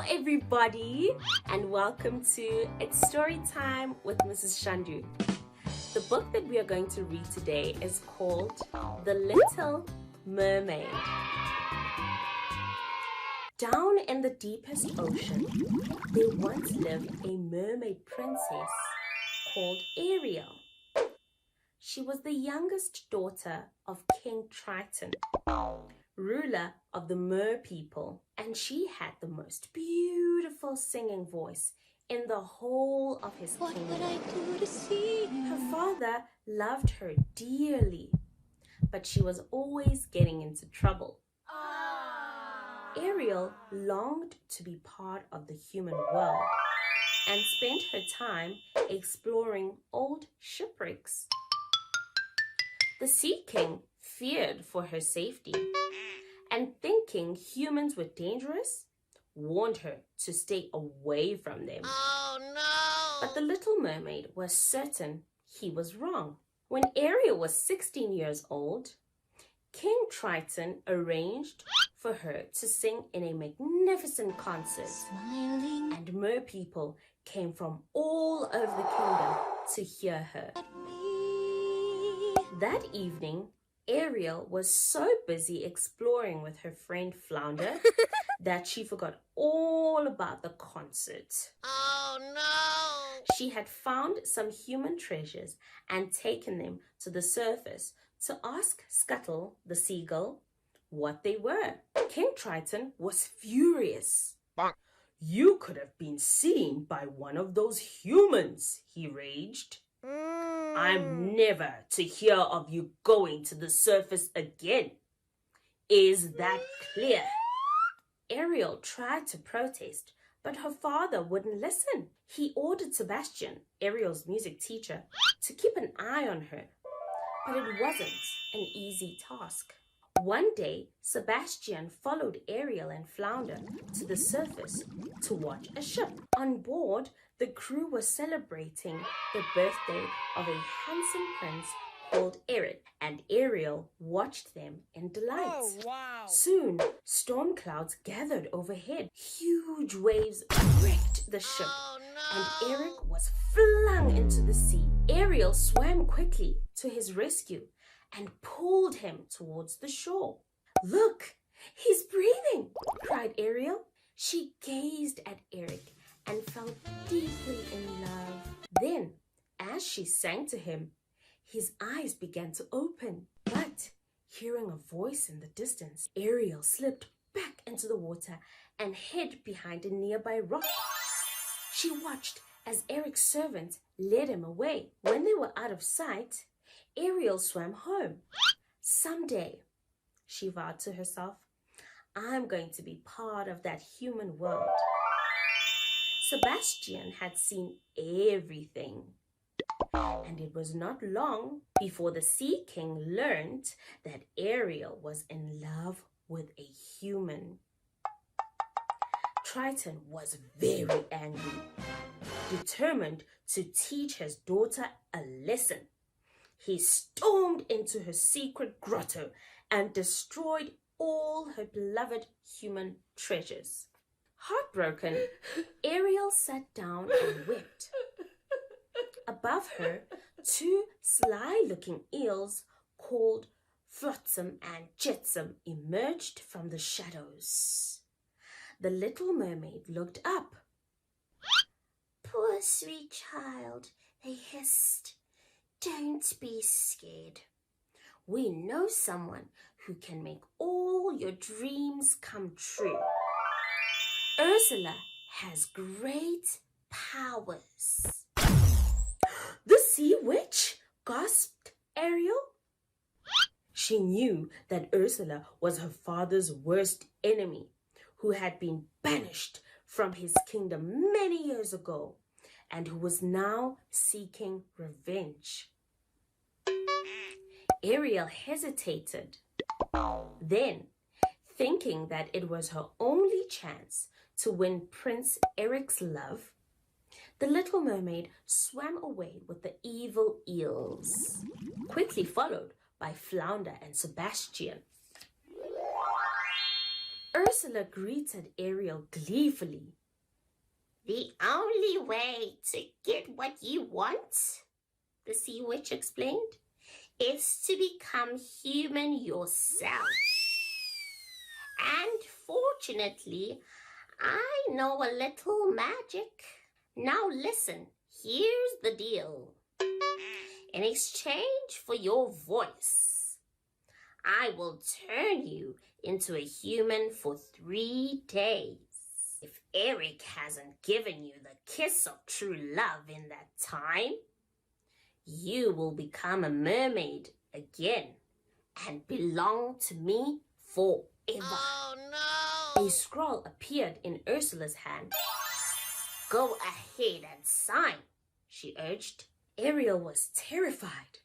everybody, and welcome to It's Story Time with Mrs. Shandu. The book that we are going to read today is called The Little Mermaid. Down in the deepest ocean, there once lived a mermaid princess called Ariel. She was the youngest daughter of King Triton, ruler of the Mer people, and she had the most beautiful singing voice in the whole of his kingdom. What would I do to see you? Her father loved her dearly, but she was always getting into trouble. Ariel longed to be part of the human world and spent her time exploring old shipwrecks. The Sea King feared for her safety, and thinking humans were dangerous, warned her to stay away from them. Oh no! But the Little Mermaid was certain he was wrong. When Ariel was 16 years old, King Triton arranged for her to sing in a magnificent concert. Smiling And Mer people came from all over the kingdom to hear her. at me. That evening, Ariel was so busy exploring with her friend Flounder that she forgot all about the concert. Oh no! She had found some human treasures and taken them to the surface to ask Scuttle, the seagull, what they were. King Triton was furious. Bonk. "You could have been seen by one of those humans," he raged. "I'm never to hear of you going to the surface again. Is that clear?" Ariel tried to protest, but her father wouldn't listen. He ordered Sebastian, Ariel's music teacher, to keep an eye on her, but it wasn't an easy task. One day, Sebastian followed Ariel and Flounder to the surface to watch a ship. On board, the crew was celebrating the birthday of a handsome prince called Eric, and Ariel watched them in delight. Oh, wow. Soon, storm clouds gathered overhead. Huge waves wrecked the ship, Oh and no! Eric was flung into the sea. Ariel swam quickly to his rescue and pulled him towards the shore. "Look, he's breathing!" cried Ariel. She gazed at Eric and fell deeply in love. Then, as she sang to him, his eyes began to open. But, hearing a voice in the distance, Ariel slipped back into the water and hid behind a nearby rock. She watched as Eric's servant led him away. When they were out of sight, Ariel swam home. "Someday," she vowed to herself, "I'm going to be part of that human world." Sebastian had seen everything, and it was not long before the Sea King learned that Ariel was in love with a human. Triton was very angry, determined to teach his daughter a lesson. He stormed into her secret grotto and destroyed all her beloved human treasures. Heartbroken, Ariel sat down and wept. Above her, two sly-looking eels called Flotsam and Jetsam emerged from the shadows. The Little Mermaid looked up. Poor sweet child, they hissed. Don't be scared. "We know someone who can make all your dreams come true. Ursula has great powers." "The Sea Witch?" gasped Ariel. She knew that Ursula was her father's worst enemy, who had been banished from his kingdom many years ago, and who was now seeking revenge. Ariel hesitated. Then, thinking that it was her only chance to win Prince Eric's love, the Little Mermaid swam away with the evil eels, quickly followed by Flounder and Sebastian. Ursula greeted Ariel gleefully. The only way to get what you want, the sea witch explained, is to become human yourself. And fortunately, I know a little magic. Now listen, here's the deal. In exchange for your voice, I will turn you into a human for 3 days. If Eric hasn't given you the kiss of true love in that time, you will become a mermaid again and belong to me forever. Oh no! A scroll appeared in Ursula's hand. Go ahead and sign, she urged. Ariel was terrified.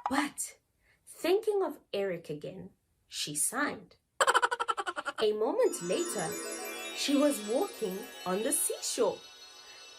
But thinking of Eric again, she signed. A moment later, she was walking on the seashore.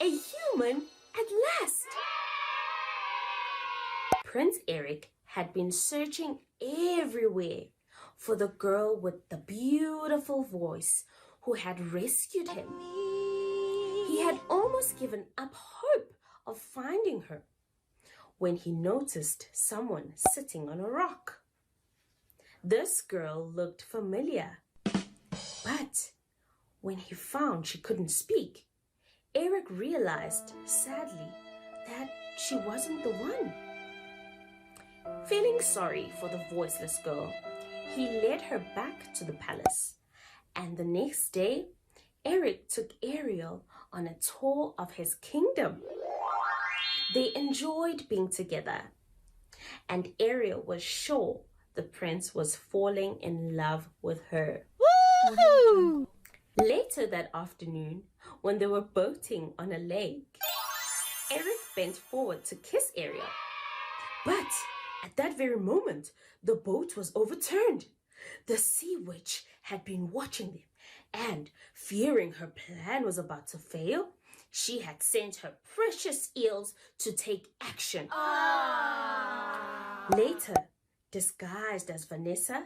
A human at last. Prince Eric had been searching everywhere for the girl with the beautiful voice who had rescued him. He had almost given up hope of finding her when he noticed someone sitting on a rock. This girl looked familiar, but when he found she couldn't speak, Eric realized sadly that she wasn't the one. Feeling sorry for the voiceless girl, he led her back to the palace, and the next day, Eric took Ariel on a tour of his kingdom. They enjoyed being together, and Ariel was sure the prince was falling in love with her. Woohoo! Later that afternoon, when they were boating on a lake, Eric bent forward to kiss Ariel. But at that very moment, the boat was overturned. The sea witch had been watching them, and fearing her plan was about to fail, she had sent her precious eels to take action. Later, disguised as Vanessa,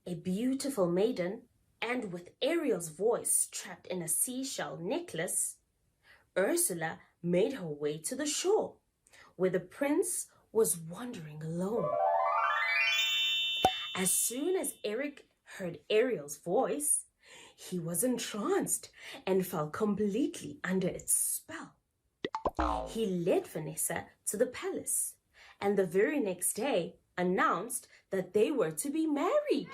a beautiful maiden, and with Ariel's voice trapped in a seashell necklace, Ursula made her way to the shore, where the prince was wandering alone. As soon as Eric heard Ariel's voice, he was entranced and fell completely under its spell. He led Vanessa to the palace, and the very next day announced that they were to be married.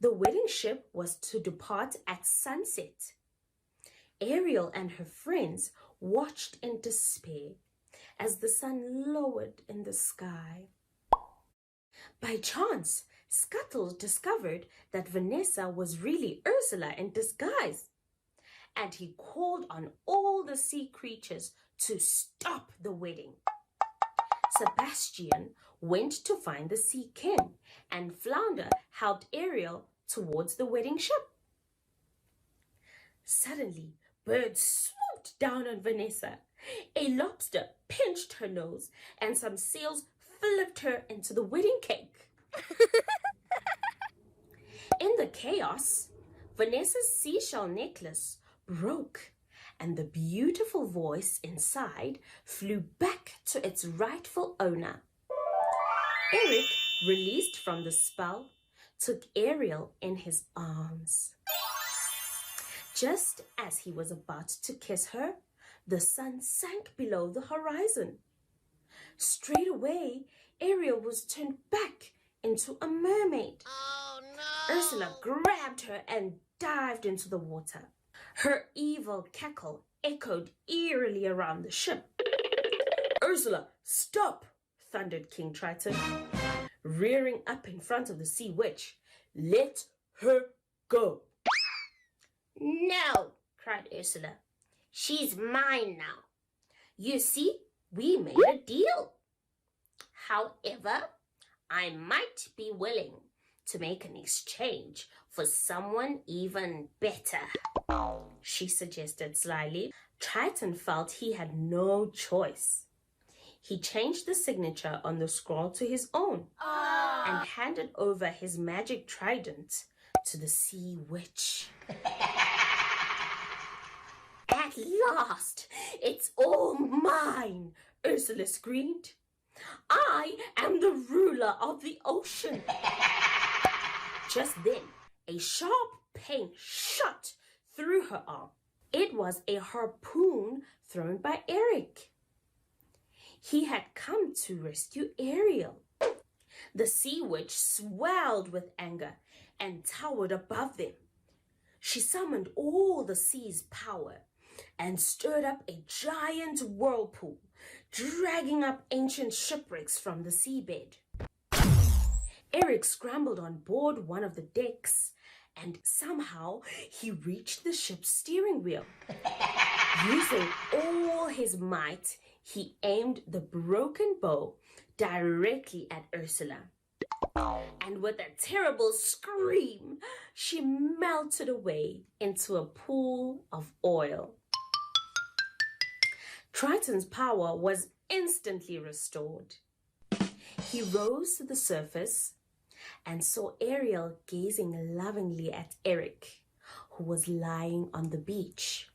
The wedding ship was to depart at sunset. Ariel and her friends watched in despair as the sun lowered in the sky. By chance, Scuttles discovered that Vanessa was really Ursula in disguise, and he called on all the sea creatures to stop the wedding. Sebastian went to find the Sea King, and Flounder helped Ariel towards the wedding ship. Suddenly, birds swooped down on Vanessa. A lobster pinched her nose, and some seals flipped her into the wedding cake. In the chaos, Vanessa's seashell necklace broke, and the beautiful voice inside flew back to its rightful owner. Eric, released from the spell, took Ariel in his arms. Just as he was about to kiss her, the sun sank below the horizon. Straight away, Ariel was turned back into a mermaid. Oh no! Ursula grabbed her and dived into the water. Her evil cackle echoed eerily around the ship. "Ursula, stop!" thundered King Triton, rearing up in front of the sea witch. "Let her go!" No, cried Ursula. She's mine now. You see, we made a deal. However, I might be willing to make an exchange for someone even better, she suggested slyly. Triton felt he had no choice. He changed the signature on the scroll to his own and handed over his magic trident to the sea witch. At last, it's all mine, Ursula screamed. I am the ruler of the ocean. Just then, a sharp pain shot through her arm. It was a harpoon thrown by Eric. He had come to rescue Ariel. The sea witch swelled with anger and towered above them. She summoned all the sea's power and stirred up a giant whirlpool, dragging up ancient shipwrecks from the seabed. Eric scrambled on board one of the decks, and somehow he reached the ship's steering wheel. Using all his might, he aimed the broken bow directly at Ursula. And with a terrible scream, she melted away into a pool of oil. Triton's power was instantly restored. He rose to the surface and saw Ariel gazing lovingly at Eric, who was lying on the beach.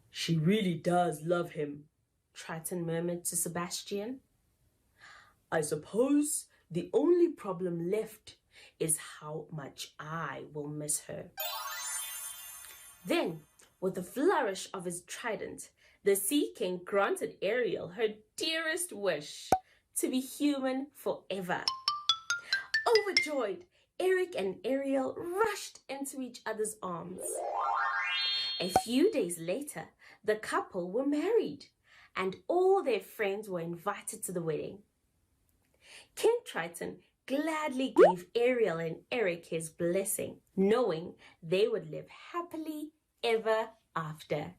"She really does love him," Triton murmured to Sebastian. "I suppose the only problem left is how much I will miss her." Then, with a flourish of his trident, the Sea King granted Ariel her dearest wish, to be human forever. Overjoyed, Eric and Ariel rushed into each other's arms. A few days later, the couple were married, and all their friends were invited to the wedding. King Triton gladly gave Ariel and Eric his blessing, knowing they would live happily ever after.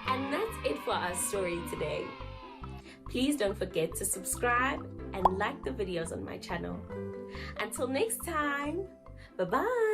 And that's it for our story today. Please don't forget to subscribe and like the videos on my channel. Until next time, bye-bye.